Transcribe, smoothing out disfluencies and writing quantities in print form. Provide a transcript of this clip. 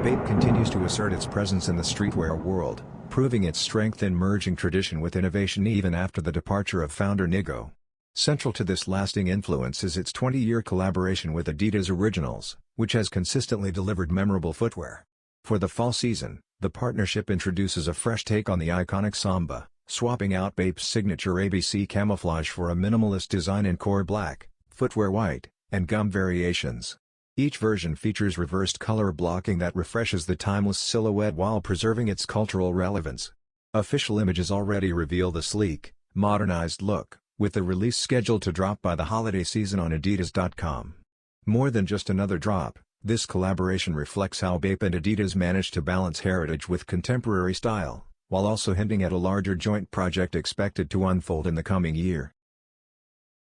BAPE continues to assert its presence in the streetwear world, proving its strength in merging tradition with innovation even after the departure of founder NIGO. Central to this lasting influence is its 20-year collaboration with Adidas Originals, which has consistently delivered memorable footwear. For the fall season, the partnership introduces a fresh take on the iconic Samba, swapping out BAPE's signature ABC camouflage for a minimalist design in core black, footwear white, and gum variations. Each version features reversed color blocking that refreshes the timeless silhouette while preserving its cultural relevance. Official images already reveal the sleek, modernized look, with the release scheduled to drop by the holiday season on Adidas.com. More than just another drop, this collaboration reflects how BAPE and Adidas managed to balance heritage with contemporary style, while also hinting at a larger joint project expected to unfold in the coming year.